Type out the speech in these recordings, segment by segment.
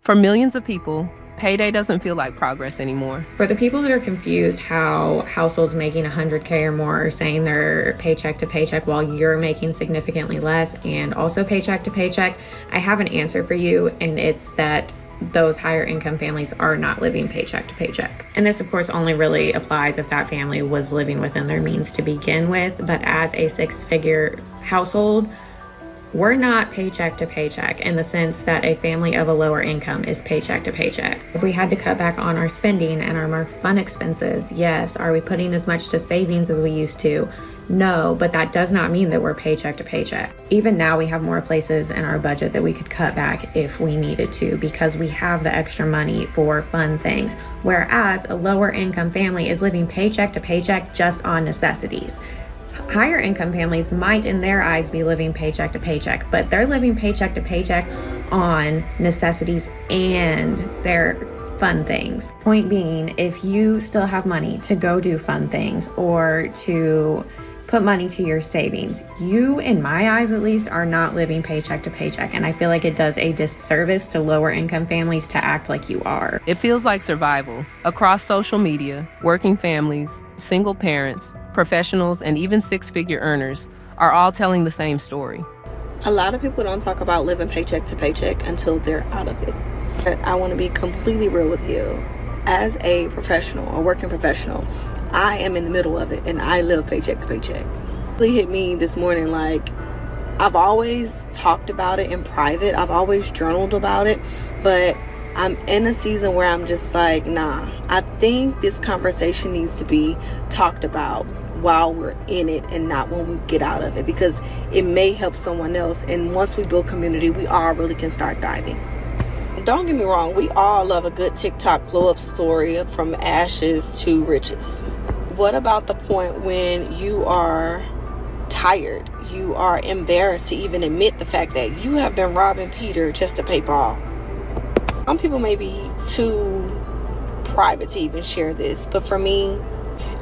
For millions of people, payday doesn't feel like progress anymore. For the people that are confused how households making $100K or more are saying they're paycheck to paycheck while you're making significantly less and also paycheck to paycheck, I have an answer for you, and it's that those higher income families are not living paycheck to paycheck. And this, of course, only really applies if that family was living within their means to begin with. But as a six-figure household, we're not paycheck to paycheck in the sense that a family of a lower income is paycheck to paycheck. If we had to cut back on our spending and our more fun expenses, yes. Are we putting as much to savings as we used to? No, but that does not mean that we're paycheck to paycheck. Even now, we have more places in our budget that we could cut back if we needed to because we have the extra money for fun things. Whereas a lower income family is living paycheck to paycheck just on necessities. Higher income families might in their eyes be living paycheck to paycheck, but they're living paycheck to paycheck on necessities and their fun things. Point being, if you still have money to go do fun things or to put money to your savings, you, in my eyes at least, are not living paycheck to paycheck. And I feel like it does a disservice to lower income families to act like you are. It feels like survival. Across social media, working families, single parents, professionals, and even six-figure earners are all telling the same story. A lot of people don't talk about living paycheck to paycheck until they're out of it. But I want to be completely real with you. As a professional, a working professional, I am in the middle of it and I live paycheck to paycheck. It really hit me this morning, like, I've always talked about it in private. I've always journaled about it, but I'm in a season where I'm just like, nah, I think this conversation needs to be talked about while we're in it and not when we get out of it, because it may help someone else. And once we build community, we all really can start thriving. Don't get me wrong, we all love a good TikTok blow up story from ashes to riches. What about the point when you are tired, you are embarrassed to even admit the fact that you have been robbing Peter just to pay Paul? Some people may be too private to even share this, but for me,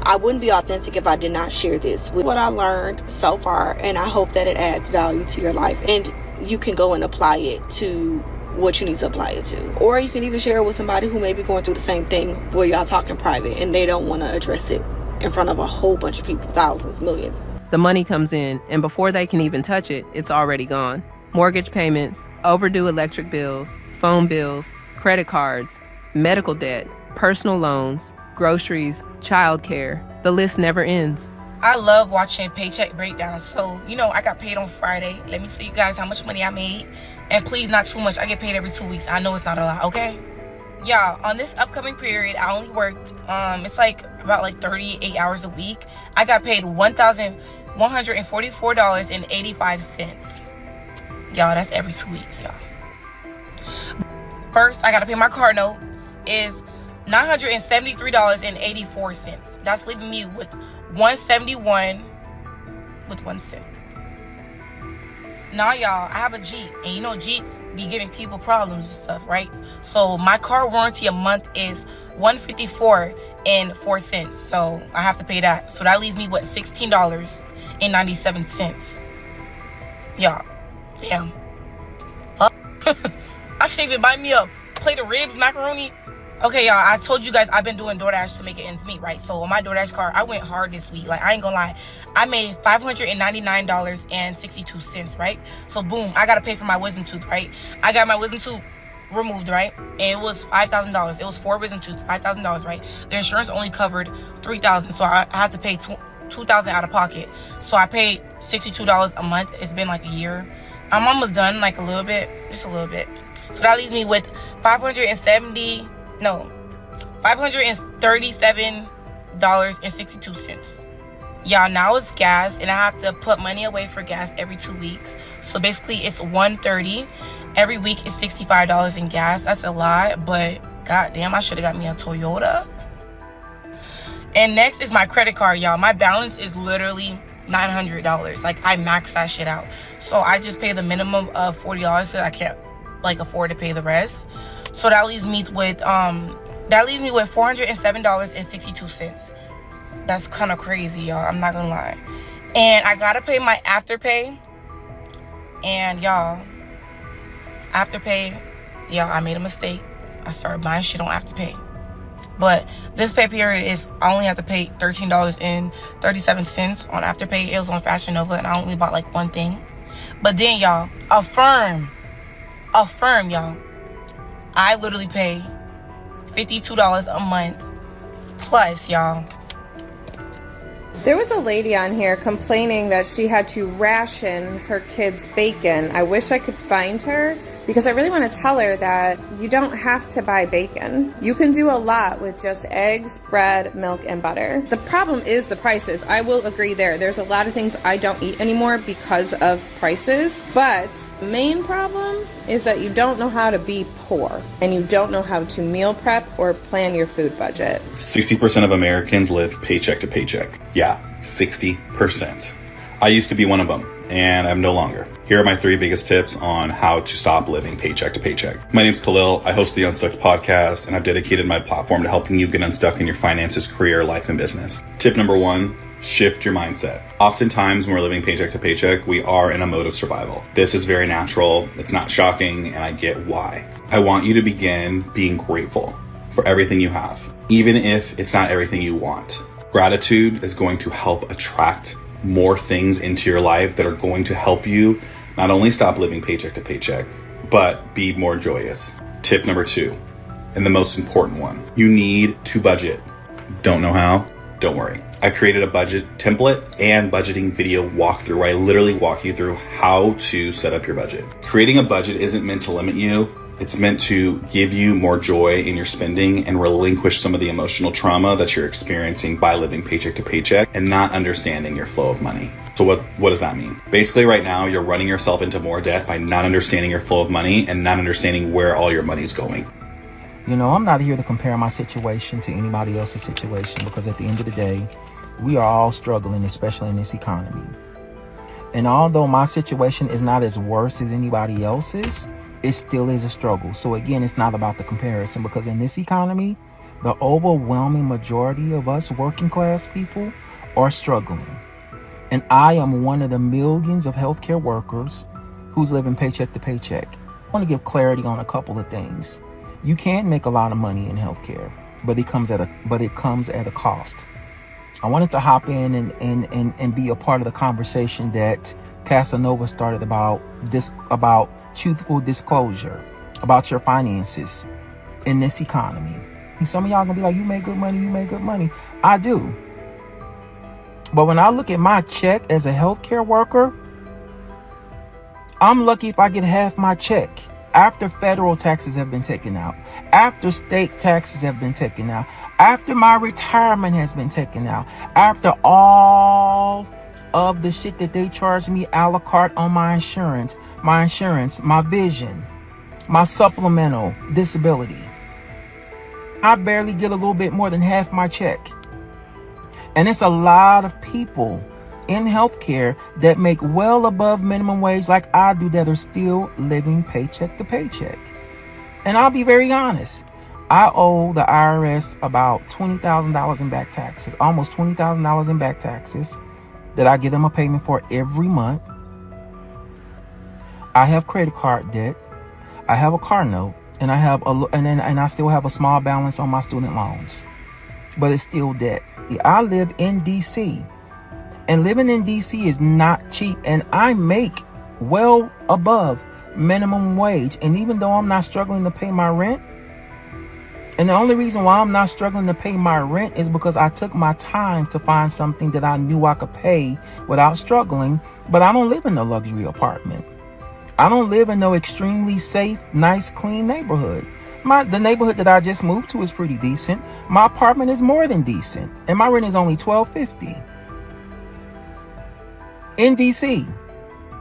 I wouldn't be authentic if I did not share this. With what I learned so far, and I hope that it adds value to your life and you can go and apply it to what you need to apply it to. Or you can even share it with somebody who may be going through the same thing where y'all talking private and they don't want to address it in front of a whole bunch of people, thousands, millions. The money comes in, and before they can even touch it, it's already gone. Mortgage payments, overdue electric bills, phone bills, credit cards, medical debt, personal loans, groceries, childcare. The list never ends. I love watching paycheck breakdowns. So, I got paid on Friday. Let me tell you guys how much money I made. And please, not too much. I get paid every 2 weeks. I know it's not a lot, okay? Y'all, on this upcoming period, I only worked, it's about 38 hours a week. I got paid $1,144.85. Y'all, that's every 2 weeks, y'all. First, I got to pay my car note is $973.84. That's leaving me with $171 with 1 cent. Now, y'all, I have a Jeep, and Jeeps be giving people problems and stuff, right? So my car warranty a month is $154.04. So I have to pay that. So that leaves me with $16.97. Y'all, damn. Fuck. I can't even buy me a plate of ribs, macaroni. Okay, y'all, I told you guys I've been doing DoorDash to make it ends meet, right? So on my DoorDash card, I went hard this week. I ain't gonna lie. I made $599.62, right? So boom, I gotta pay for my wisdom tooth, right? I got my wisdom tooth removed, right? And it was $5,000. It was 4 wisdom tooth, $5,000, right? The insurance only covered $3,000, so I had to pay $2,000 out of pocket. So I paid $62 a month. It's been like a year. I'm almost done, just a little bit. So that leaves me with $537.62. Y'all, now it's gas, and I have to put money away for gas every 2 weeks. So basically it's $130. Every week is $65 in gas. That's a lot, but goddamn, I should have got me a Toyota. And next is my credit card, y'all. My balance is literally $900. I maxed that shit out. So I just pay the minimum of $40 so I can't afford to pay the rest. So that leaves me with $407.62. That's kind of crazy, y'all. I'm not gonna lie. And I gotta pay my Afterpay. And y'all, Afterpay, yeah, I made a mistake. I started buying shit on Afterpay. But this pay period is, I only have to pay $13.37 on Afterpay. It was on Fashion Nova, and I only bought like one thing. But then, y'all, affirm, y'all. I literally pay $52 a month plus, y'all. There was a lady on here complaining that she had to ration her kids' bacon. I wish I could find her, because I really want to tell her that you don't have to buy bacon. You can do a lot with just eggs, bread, milk, and butter. The problem is the prices. I will agree there. There's a lot of things I don't eat anymore because of prices. But the main problem is that you don't know how to be poor, and you don't know how to meal prep or plan your food budget. 60% of Americans live paycheck to paycheck. Yeah, 60%. I used to be one of them, and I'm no longer. Here are my 3 biggest tips on how to stop living paycheck to paycheck. My name's Khalil. I host the Unstuck podcast, and I've dedicated my platform to helping you get unstuck in your finances, career, life, and business. Tip number 1, shift your mindset. Oftentimes when we're living paycheck to paycheck, we are in a mode of survival. This is very natural. It's not shocking, and I get why. I want you to begin being grateful for everything you have, even if it's not everything you want. Gratitude is going to help attract more things into your life that are going to help you not only stop living paycheck to paycheck, but be more joyous. Tip number 2, and the most important one, you need to budget. Don't know how? Don't worry. I created a budget template and budgeting video walkthrough where I literally walk you through how to set up your budget. Creating a budget isn't meant to limit you. It's meant to give you more joy in your spending and relinquish some of the emotional trauma that you're experiencing by living paycheck to paycheck and not understanding your flow of money. So what does that mean? Basically right now, you're running yourself into more debt by not understanding your flow of money and not understanding where all your money's going. You know, I'm not here to compare my situation to anybody else's situation, because at the end of the day, we are all struggling, especially in this economy. And although my situation is not as worse as anybody else's, it still is a struggle. So again, it's not about the comparison, because in this economy, the overwhelming majority of us working class people are struggling. And I am one of the millions of healthcare workers who's living paycheck to paycheck. I want to give clarity on a couple of things. You can make a lot of money in healthcare, but it comes at a cost. I wanted to hop in and be a part of the conversation that Casanova started about truthful disclosure about your finances in this economy. And some of y'all gonna be like, you make good money. I do. But when I look at my check as a healthcare worker, I'm lucky if I get half my check after federal taxes have been taken out, after state taxes have been taken out, after my retirement has been taken out, after all of the shit that they charge me a la carte on my insurance, my vision, my supplemental disability. I barely get a little bit more than half my check. And it's a lot of people in healthcare that make well above minimum wage like I do that are still living paycheck to paycheck. And I'll be very honest. I owe the IRS about $20,000 in back taxes, almost $20,000 in back taxes that I give them a payment for every month. I have credit card debt. I have a car note, and I still have a small balance on my student loans, but it's still debt. I live in DC, and living in DC is not cheap, and I make well above minimum wage. And even though I'm not struggling to pay my rent, and the only reason why I'm not struggling to pay my rent is because I took my time to find something that I knew I could pay without struggling. But I don't live in a luxury apartment. I don't live in no extremely safe, nice, clean neighborhood. The neighborhood that I just moved to is pretty decent. My apartment is more than decent, and my rent is only $12.50 in DC.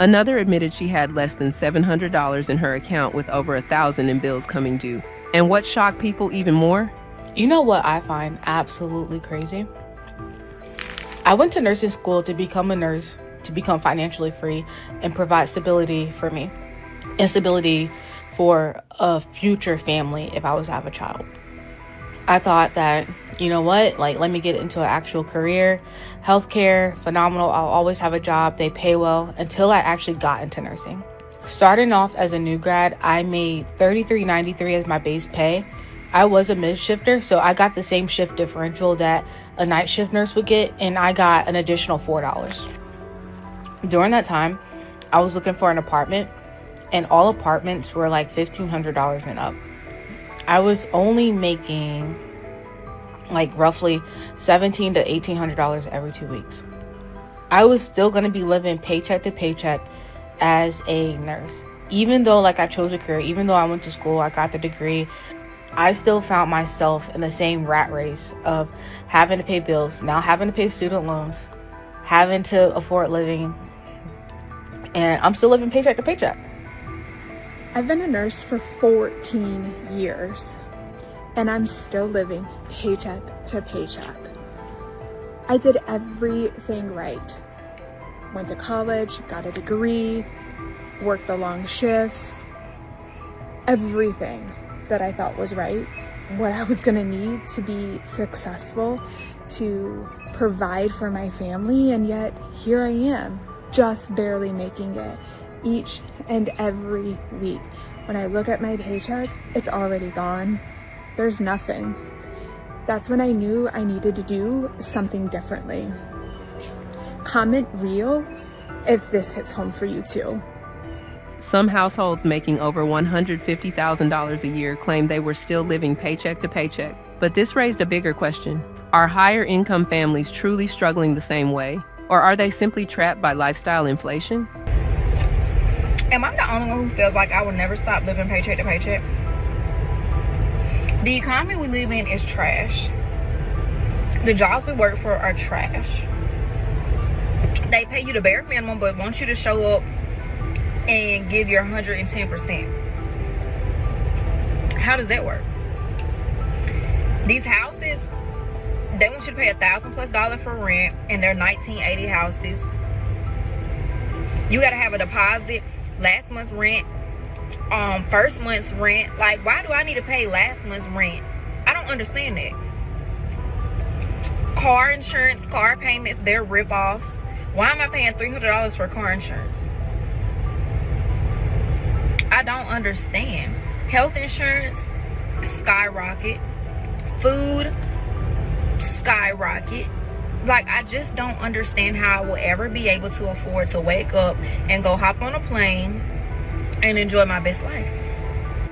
Another admitted she had less than $700 in her account with over $1,000 in bills coming due. And what shocked people even more? You know what I find absolutely crazy? I went to nursing school to become a nurse, to become financially free and provide stability for me and stability for a future family if I was to have a child. I thought that, you know what, let me get into an actual career. Healthcare, phenomenal. I'll always have a job. They pay well, until I actually got into nursing. Starting off as a new grad, I made $33.93 as my base pay. I was a mid shifter, so I got the same shift differential that a night shift nurse would get, and I got an additional $4. During that time, I was looking for an apartment, and all apartments were like $1,500 and up. I was only making like roughly $1,700 to $1,800 every 2 weeks. I was still going to be living paycheck to paycheck as a nurse. Even though like I chose a career, even though I went to school, I got the degree, I still found myself in the same rat race of having to pay bills, now having to pay student loans, having to afford living, and I'm still living paycheck to paycheck. I've been a nurse for 14 years, and I'm still living paycheck to paycheck. I did everything right. Went to college, got a degree, worked the long shifts, everything that I thought was right, what I was gonna need to be successful, to provide for my family, and yet here I am, just barely making it each and every week. When I look at my paycheck, it's already gone. There's nothing. That's when I knew I needed to do something differently. Comment real if this hits home for you too. Some households making over $150,000 a year claim they were still living paycheck to paycheck. But this raised a bigger question. Are higher income families truly struggling the same way? Or are they simply trapped by lifestyle inflation? Am I the only one who feels like I will never stop living paycheck to paycheck? The economy we live in is trash. The jobs we work for are trash. They pay you the bare minimum, but want you to show up and give your 110%. How does that work? These houses, they want you to pay $1,000+ for rent, and they're 1980 houses. You gotta have a deposit, last month's rent, first month's rent. Like, why do I need to pay last month's rent? I don't understand that. Car insurance, car payments, they're rip-offs. Why am I paying $300 for car insurance? I don't understand. Health insurance, skyrocket. Food, skyrocket. Like, I just don't understand how I will ever be able to afford to wake up and go hop on a plane and enjoy my best life.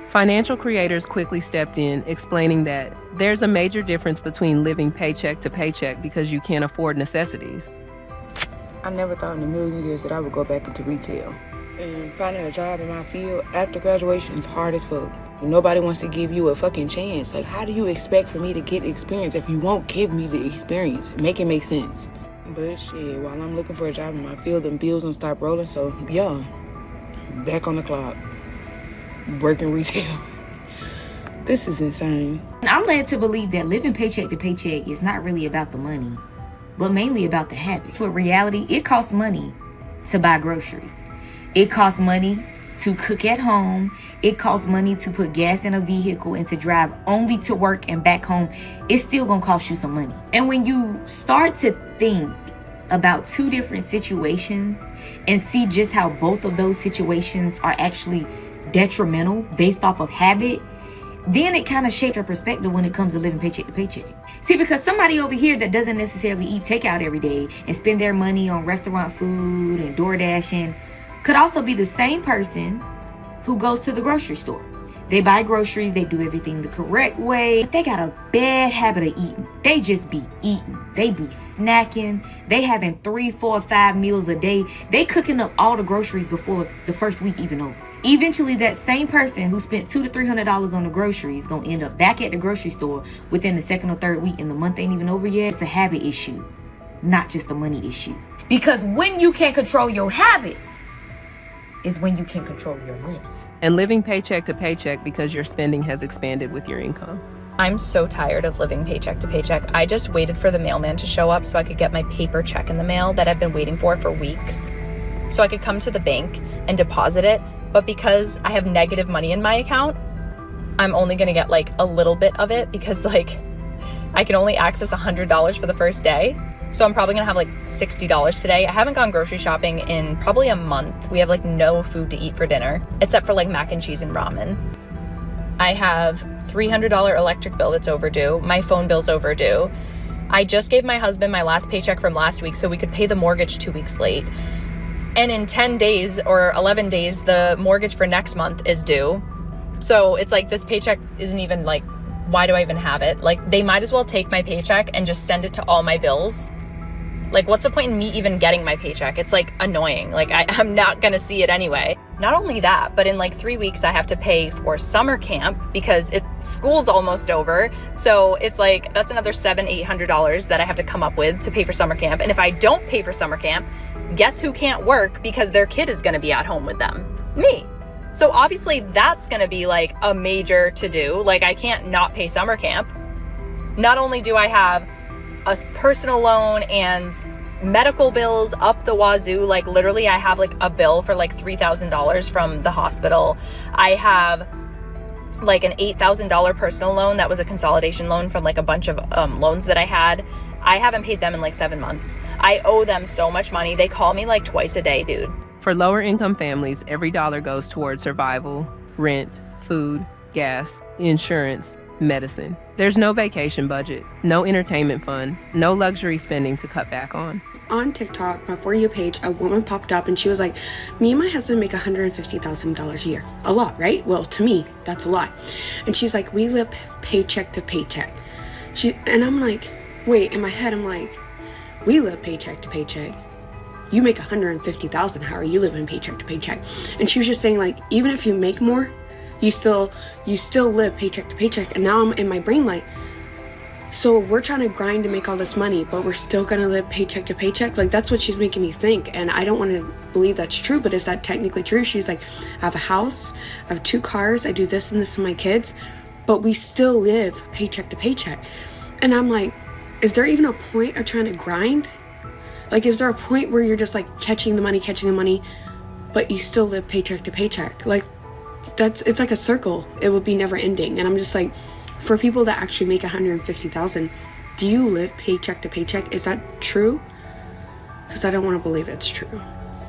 Financial creators quickly stepped in, explaining that there's a major difference between living paycheck to paycheck because you can't afford necessities. I never thought in a million years that I would go back into retail. And finding a job in my field after graduation is hard as fuck. Nobody wants to give you a fucking chance. Like, how do you expect for me to get experience if you won't give me the experience? Make it make sense. But shit, while I'm looking for a job in my field, and bills don't stop rolling, so yeah, back on the clock, working retail. This is insane. I'm led to believe that living paycheck to paycheck is not really about the money, but mainly about the habit. So in reality, it costs money to buy groceries. It costs money to cook at home. It costs money to put gas in a vehicle and to drive only to work and back home. It's still gonna cost you some money. And when you start to think about two different situations and see just how both of those situations are actually detrimental based off of habit, then it kind of shapes your perspective when it comes to living paycheck to paycheck. See, because somebody over here that doesn't necessarily eat takeout every day and spend their money on restaurant food and DoorDashing could also be the same person who goes to the grocery store. They buy groceries, they do everything the correct way, but they got a bad habit of eating. They just be eating. They be snacking. They having 3, 4, 5 meals a day. They cooking up all the groceries before the first week even over. Eventually, that same person who spent $200 to $300 on the groceries gonna end up back at the grocery store within the second or third week, and the month ain't even over yet. It's a habit issue, not just a money issue. Because when you can't control your habits is when you can control your money. And living paycheck to paycheck because your spending has expanded with your income. I'm so tired of living paycheck to paycheck. I just waited for the mailman to show up so I could get my paper check in the mail that I've been waiting for weeks. So I could come to the bank and deposit it. But because I have negative money in my account, I'm only gonna get like a little bit of it because like I can only access $100 for the first day. So I'm probably gonna have like $60 today. I haven't gone grocery shopping in probably a month. We have like no food to eat for dinner, except for like mac and cheese and ramen. I have $300 electric bill that's overdue. My phone bill's overdue. I just gave my husband my last paycheck from last week so we could pay the mortgage 2 weeks late. And in 10 days or 11 days, the mortgage for next month is due. So it's like this paycheck isn't even like, why do I even have it? Like they might as well take my paycheck and just send it to all my bills. Like what's the point in me even getting my paycheck? It's like annoying. Like I'm not gonna see it anyway. Not only that, but in like 3 weeks I have to pay for summer camp because school's almost over. So it's like, that's another $700-800 that I have to come up with to pay for summer camp. And if I don't pay for summer camp, guess who can't work because their kid is gonna be at home with them? Me. So obviously that's gonna be like a major to-do. Like I can't not pay summer camp. Not only do I have a personal loan and medical bills up the wazoo, like literally I have like a bill for like $3,000 from the hospital. I have like an $8,000 personal loan that was a consolidation loan from like a bunch of loans that I had. I haven't paid them in like 7 months. I owe them so much money. They call me like twice a day, dude. For lower income families, every dollar goes towards survival, rent, food, gas, insurance, medicine. There's no vacation budget, no entertainment fund, no luxury spending to cut back on. On TikTok, my For You page, a woman popped up and she was like, me and my husband make $150,000 a year. A lot, right? Well, to me, that's a lot. And she's like, we live paycheck to paycheck. And I'm like, wait, in my head, I'm like, we live paycheck to paycheck. You make $150,000, how are you living paycheck to paycheck? And she was just saying like, even if you make more, you still live paycheck to paycheck. And now I'm in my brain like, so we're trying to grind to make all this money, but we're still gonna live paycheck to paycheck? Like that's what she's making me think. And I don't want to believe that's true, but is that technically true? She's like, I have a house, I have 2 cars, I do this and this with my kids, but we still live paycheck to paycheck. And I'm like, is there even a point of trying to grind? Like, is there a point where you're just like catching the money, but you still live paycheck to paycheck? Like, it's like a circle. It would be never ending. And I'm just like, for people that actually make $150,000, do you live paycheck to paycheck? Is that true? Because I don't want to believe it's true.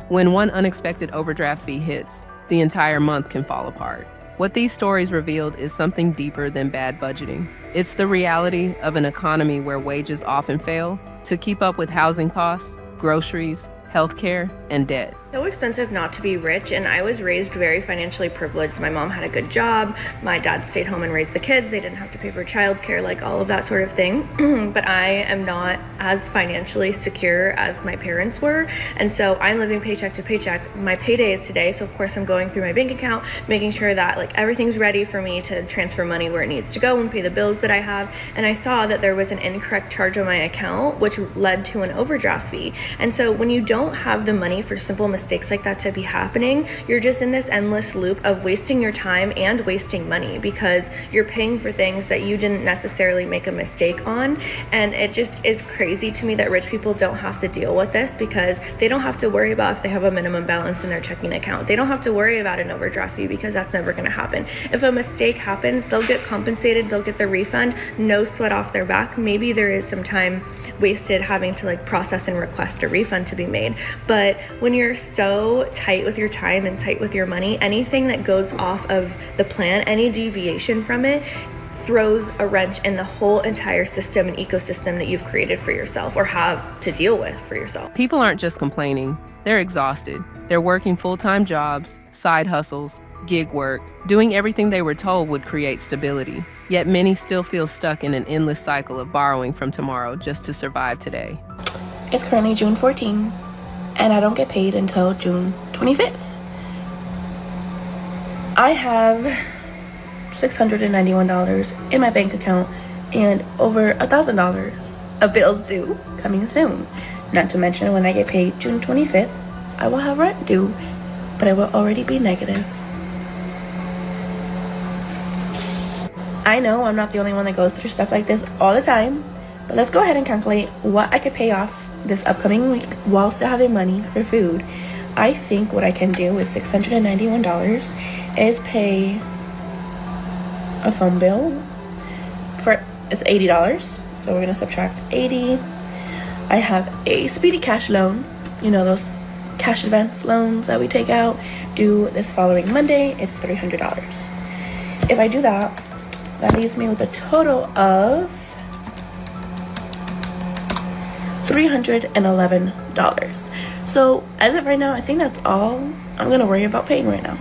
When one unexpected overdraft fee hits, the entire month can fall apart. What these stories revealed is something deeper than bad budgeting. It's the reality of an economy where wages often fail to keep up with housing costs, groceries, healthcare, and debt. So expensive not to be rich, and I was raised very financially privileged. My mom had a good job, my dad stayed home and raised the kids, they didn't have to pay for childcare, like all of that sort of thing. But I am not as financially secure as my parents were, and so I'm living paycheck to paycheck. My payday is today, so of course I'm going through my bank account, making sure that like everything's ready for me to transfer money where it needs to go and pay the bills that I have. And I saw that there was an incorrect charge on my account, which led to an overdraft fee. And so when you don't have the money for simple mistakes like that to be happening, you're just in this endless loop of wasting your time and wasting money because you're paying for things that you didn't necessarily make a mistake on. And it just is crazy to me that rich people don't have to deal with this because they don't have to worry about if they have a minimum balance in their checking account. They don't have to worry about an overdraft fee because that's never going to happen. If a mistake happens, they'll get compensated, they'll get the refund, no sweat off their back. Maybe there is some time wasted having to like process and request a refund to be made. But when you're so tight with your time and tight with your money, anything that goes off of the plan, any deviation from it, throws a wrench in the whole entire system and ecosystem that you've created for yourself or have to deal with for yourself. People aren't just complaining, they're exhausted. They're working full-time jobs, side hustles, gig work, doing everything they were told would create stability. Yet many still feel stuck in an endless cycle of borrowing from tomorrow just to survive today. It's currently June 14th. And I don't get paid until June 25th. I have $691 in my bank account and over $1,000 of bills due coming soon. Not to mention when I get paid June 25th, I will have rent due, but it will already be negative. I know I'm not the only one that goes through stuff like this all the time, but let's go ahead and calculate what I could pay off this upcoming week while still having money for food. I think what I can do with $691 is pay a phone bill for, it's $80, so we're gonna subtract 80. I have a speedy cash loan, you know, those cash advance loans that we take out, due this following Monday. It's $300. If I do that, that leaves me with a total of $311. So as of right now, I think that's all I'm gonna worry about paying right now.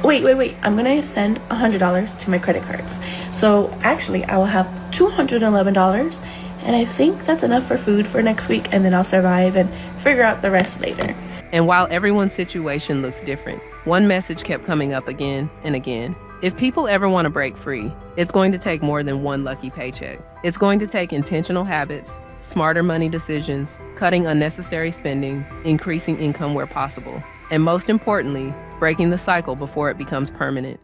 wait, I'm gonna send $100 to my credit cards. So actually I will have $211, and I think that's enough for food for next week, and then I'll survive and figure out the rest later. And while everyone's situation looks different, one message kept coming up again and again. If people ever want to break free, it's going to take more than one lucky paycheck. It's going to take intentional habits, smarter money decisions, cutting unnecessary spending, increasing income where possible, and most importantly, breaking the cycle before it becomes permanent.